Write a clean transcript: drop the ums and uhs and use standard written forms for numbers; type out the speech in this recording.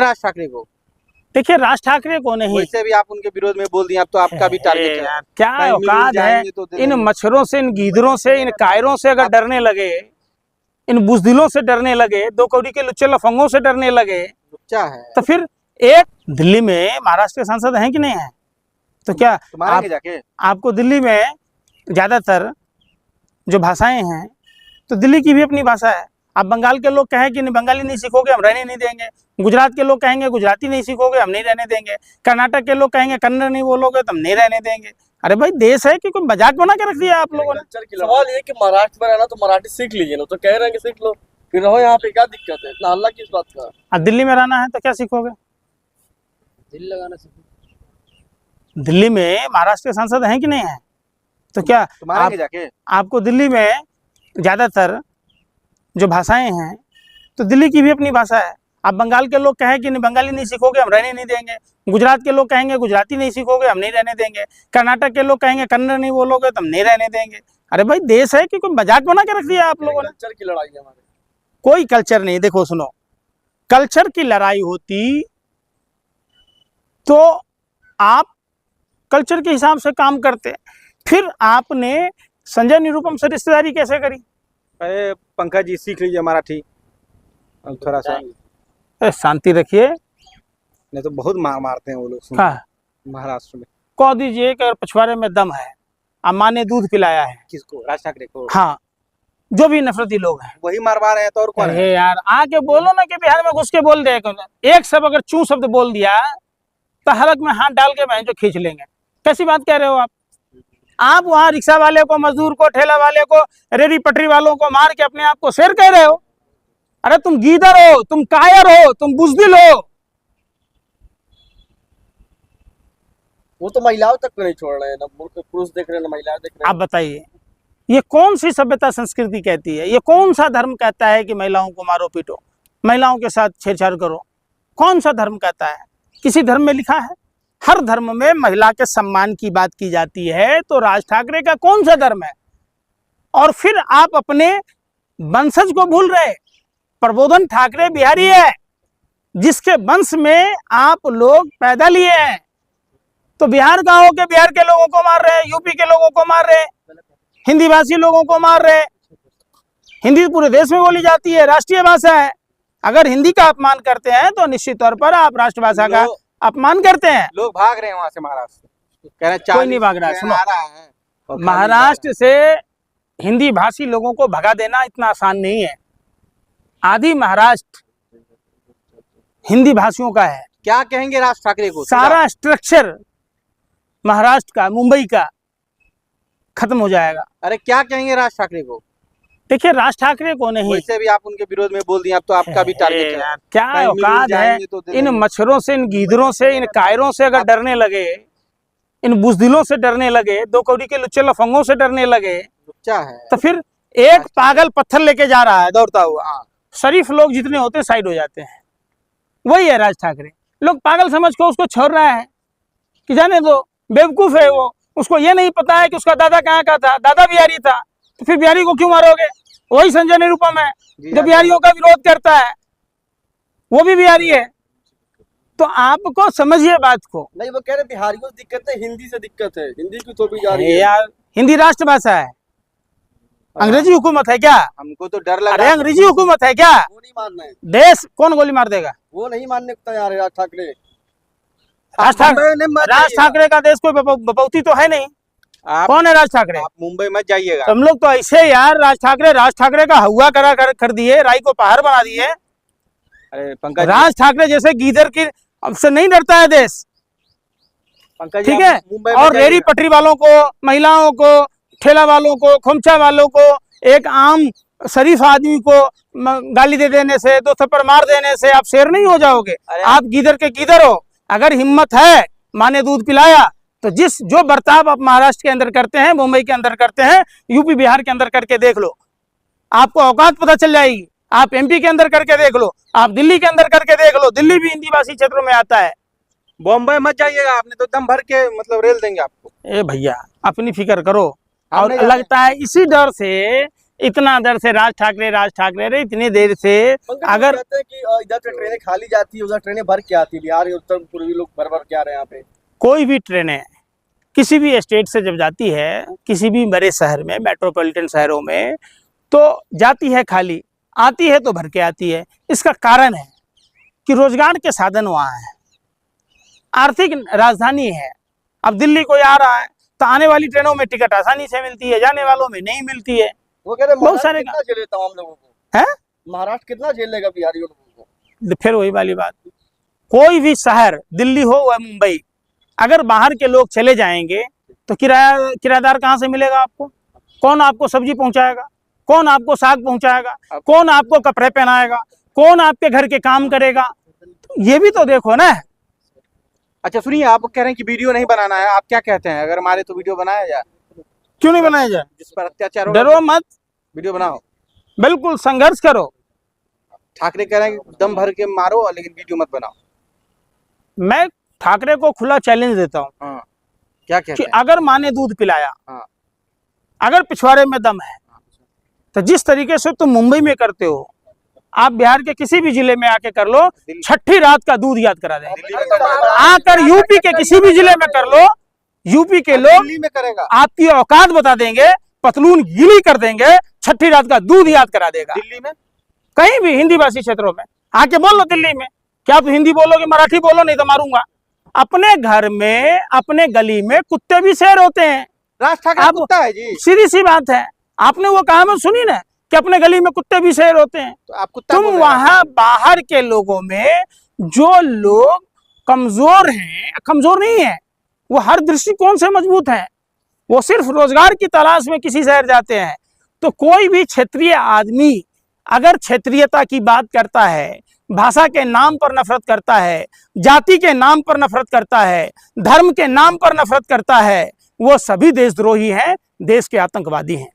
कहेंगे राज ठाकरे को? देखिए राज ठाकरे को नहीं, वैसे भी आप उनके विरोध में बोल दिए, अब तो आपका भी टारगेट है यार क्या कहीं मिल औकात है जाएंगे तो दे इन देंगे। मच्छरों से, इन गीदड़ों से, इन कायरों से अगर डरने लगे, इन बुजदिलों से डरने लगे, दो कौड़ी के लुच्चे लफंगों से डरने लगे, क्या है तो फिर एक दिल्ली में महाराष्ट्र के सांसद हैं कि नहीं है? तो क्या तो मारेंगे जाके? आपको दिल्ली में ज्यादातर जो भाषाएं हैं, तो दिल्ली की भी अपनी भाषा है। आप बंगाल के लोग कहें कि बंगाली नहीं सीखोगे हम रहने नहीं देंगे, गुजरात के लोग कहेंगे गुजराती नहीं सीखोगे हम नहीं रहने देंगे, कर्नाटक के लोग कहेंगे कन्नड़ नहीं बोलोगे तो हम नहीं रहने देंगे। अरे भाई देश है कि कोई मजाक बना के रख दिया आप लोगों ने? सवाल ये कि महाराष्ट्र में रहना तो मराठी सीख लीजिए ना, तो कह रहे हैं कि सीख लो, फिर रहो यहाँ पे, क्या दिक्कत है, इतना हल्ला किस बात का? अब दिल्ली में रहना है तो क्या सीखोगे? दिल लगाना सीखो। दिल्ली में महाराष्ट्र के सांसद हैं कि नहीं है? तो क्या तो मारेंगे जाके? आपको दिल्ली में ज्यादातर जो भाषाएं हैं, तो दिल्ली की भी अपनी भाषा है। आप बंगाल के लोग कहें कि बंगाली नहीं सीखोगे हम रहने नहीं देंगे, गुजरात के लोग कहेंगे गुजराती नहीं सीखोगे हम नहीं रहने देंगे, कर्नाटक के लोग कहेंगे कन्नड़ नहीं बोलोगे तो हम नहीं रहने देंगे। अरे भाई देश है कि कोई मजाक बना के रख दिया आप लोगों ने? कल्चर की लड़ाई है हमारे। कोई कल्चर नहीं। देखो सुनो, कल्चर की लड़ाई होती तो आप कल्चर के हिसाब से काम करते, फिर आपने संजय निरुपम से रिश्तेदारी कैसे करी? अरे पंकज जी सीख लीजिए मराठी अब थोड़ा सा, शांति रखिए। नहीं तो बहुत मार मारते हैं वो लोग हाँ, महाराष्ट्र में। कह दीजिए कि अगर पछवाड़े में दम है, अम्मा ने दूध पिलाया है। किसको? राज ठाकरे को? हाँ, जो भी नफरती लोग हैं वही मारवा रहे हैं तो और कौन है? अरे यार आके बोलो ना कि बिहार में घुस के बोल दे, एक सब अगर चू शब्द बोल दिया तो हलक में हाथ डाल के बहन जो खींच लेंगे। कैसी बात कह रहे हो आप वहां रिक्शा वाले को, मजदूर को, ठेला वाले को, रेडी पटरी वालों को मार के अपने आप को शेर कह रहे हो? अरे तुम गीदड़ हो, तुम कायर हो, तुम बुजदिल हो। वो तो महिलाओं तक को नहीं छोड़ रहे हैं ना, पुरुष देख रहे हैं ना महिलाएं देख रहे हैं। आप बताइए ये कौन सी सभ्यता संस्कृति कहती है? ये कौन सा धर्म कहता है कि महिलाओं को मारो पीटो, महिलाओं के साथ छेड़छाड़ करो? कौन सा धर्म कहता है? किसी धर्म में लिखा है? हर धर्म में महिला के सम्मान की बात की जाती है, तो राज ठाकरे का कौन सा धर्म है? और फिर आप अपने वंशज को भूल रहे। प्रबोधन ठाकरे बिहारी है, जिसके वंश में आप लोग पैदा लिए हैं, तो बिहार का होके बिहार के लोगों को मार रहे हैं, यूपी के लोगों को मार रहे हैं, हिंदी भाषी लोगों को मार रहे हैं। हिंदी पूरे देश में बोली जाती है, राष्ट्रीय भाषा है। अगर हिंदी का अपमान करते हैं तो निश्चित तौर पर आप राष्ट्रभाषा का अपमान करते हैं। लोग भाग रहे हैं वहां से महाराष्ट्र, कह रहे हैं कोई नहीं भाग रहा है। सुनो, है महाराष्ट्र से हिंदी भाषी लोगों को भगा देना इतना आसान नहीं है। आदि महाराष्ट्र हिंदी भाषियों का है। क्या कहेंगे राज ठाकरे को? सारा स्ट्रक्चर महाराष्ट्र का, मुंबई का खत्म हो जाएगा। अरे क्या कहेंगे राज ठाकरे को? देखिए राज ठाकरे को नहीं, वैसे भी आप उनके विरोध में बोल दिए, अब तो आपका भी टारगेट है यार क्या कहीं मिल औकात है जाएंगे तो दे इन देंगे। मच्छरों से, इन गीदड़ों से, इन कायरों से अगर डरने लगे, इन बुजदिलों से डरने लगे, दो कौड़ी के लुच्चे लफंगों से डरने लगे, क्या है तो फिर एक पागल पत्थर लेके जा रहा है दौड़ता हुआ, शरीफ लोग जितने होते हैं साइड हो जाते हैं। वही है राज ठाकरे। लोग पागल समझ को उसको छोड़ रहा है कि जाने दो, बेवकूफ है वो, उसको ये नहीं पता है कि उसका दादा कहाँ का था, दादा बिहारी था, तो फिर बिहारी को क्यों मारोगे? वही संजय निरुपम है जो बिहारियों का विरोध करता है, वो भी बिहारी है। तो आपको समझिए बात को। नहीं, वो कह रहे बिहारियों से दिक्कत है, हिंदी से दिक्कत है, हिंदी की थोपी जा रही है यार हिंदी राष्ट्रभाषा है, अंग्रेजी हुकूमत है क्या? हमको तो डर लग अरे रहा है। अंग्रेजी हुकूमत है क्या? वो नहीं मानना है, देश कौन गोली मार देगा? वो नहीं मानने को तैयार है राज ठाकरे। राज ठाकरे का देश कोई बपौती तो है नहीं। कौन है राज ठाकरे? आप मुंबई मत जाइएगा। हम लोग तो ऐसे यार राज ठाकरे का हुआ करा कर दिए, राई को पहाड़ बना दिए। अरे पंकज राज ठाकरे जैसे गीदड़ की अब से नहीं डरता है देश, पंकज ठीक है? मुंबई और रेडी पटरी वालों को, महिलाओं को, ठेला वालों को, खोमचा वालों को, एक आम शरीफ आदमी को गाली दे देने से, दो थप्पड़ मार देने से आप शेर नहीं हो जाओगे। आप गीदड़ के गीदड़ हो। अगर हिम्मत है, माँ ने दूध पिलाया, तो जो बर्ताव आप महाराष्ट्र के अंदर करते हैं, मुंबई के अंदर करते हैं, यूपी बिहार के अंदर करके देख लो, आपको औकात पता चल जाएगी। आप एमपी के अंदर करके देख लो, आप दिल्ली के अंदर करके देख लो, दिल्ली भी हिंदी भाषी क्षेत्रों में आता है। बॉम्बे मत जाइएगा, आपने तो दम भर के मतलब रेल देंगे आपको। ए भैया अपनी फिक्र करो। और लगता है इसी डर से इतना देर से राज ठाकरे रे इतनी देर से पंकज जी अगर कहते हैं कि इधर से ट्रेनें खाली जाती है, उधर ट्रेनें भर के आती है, बिहार के उत्तर पूर्वी लोग भर भर के आ रहे हैं यहाँ पे। कोई भी ट्रेनें किसी भी स्टेट से जब जाती है किसी भी बड़े शहर में, मेट्रोपॉलिटन शहरों में, तो जाती है खाली, आती है तो भर के आती है। इसका कारण है कि रोजगार के साधन वहाँ हैं, आर्थिक राजधानी है। अब दिल्ली कोई आ रहा है तो आने वाली ट्रेनों में टिकट आसानी से मिलती है, जाने वालों में नहीं मिलती है। वो कह रहे हैं बहुत सारे महाराष्ट्र कितना झेल लेता हम लोगों को, है महाराष्ट्र कितना झेल लेगा बिहारियों लोगों को। फिर वही वाली बात, कोई भी शहर, दिल्ली हो या मुंबई, अगर बाहर के लोग चले जाएंगे तो किराएदार कहाँ से मिलेगा आपको? कौन आपको सब्जी पहुंचाएगा? कौन आपको साग पहुंचाएगा? कौन आपको कपड़े पहनाएगा? कौन आपके घर के काम करेगा? तो ये भी तो देखो ना। अच्छा सुनिए, आप कह रहे हैं कि वीडियो नहीं बनाना है, आप क्या कहते हैं? अगर मारे तो वीडियो बनाया जाए, क्यों नहीं बनाया जाए? जिस पर अत्याचार हो, डरो मत, वीडियो बनाओ। बिल्कुल संघर्ष करो। ठाकरे कह रहे हैं कि दम भर के मारो लेकिन वीडियो मत बनाओ। मैं ठाकरे को खुला चैलेंज देता हूँ हाँ, क्या कहते कि हैं? अगर माँ ने दूध पिलाया, हाँ। अगर पिछवाड़े में दम है, तो जिस तरीके से तुम मुंबई में करते हो, आप बिहार के किसी भी जिले में आके कर लो, छठी रात का दूध याद करा देंगे। दिल्ली में तो आकर यूपी के किसी भी जिले में कर लो, यूपी के लोग दिल्ली में करेगा, आपकी औकात बता देंगे, पतलून गीली कर देंगे, छठी रात का दूध याद करा देगा। दिल्ली में कहीं भी हिंदी भाषी क्षेत्रों में आके बोल लो। दिल्ली में क्या आप हिंदी बोलोगे? मराठी बोलो, नहीं तो मारूंगा। अपने घर में, अपने गली में कुत्ते भी शेर होते हैं। राज ठाकरे आप- कुत्ता है जी, सीधी सी बात है, आपने वो कहावत सुनी ना कि अपने गली में कुत्ते भी शेर होते हैं। तो आप कुत्ता तुम बोल रहे हैं। वहां बाहर के लोगों में जो लोग कमजोर हैं, कमजोर नहीं है, वो हर दृष्टिकोण से मजबूत हैं, वो सिर्फ रोजगार की तलाश में किसी शहर जाते हैं। तो कोई भी क्षेत्रीय आदमी अगर क्षेत्रीयता की बात करता है, भाषा के नाम पर नफरत करता है, जाति के नाम पर नफरत करता है, धर्म के नाम पर नफरत करता है, वो सभी देशद्रोही हैं, देश के आतंकवादी हैं।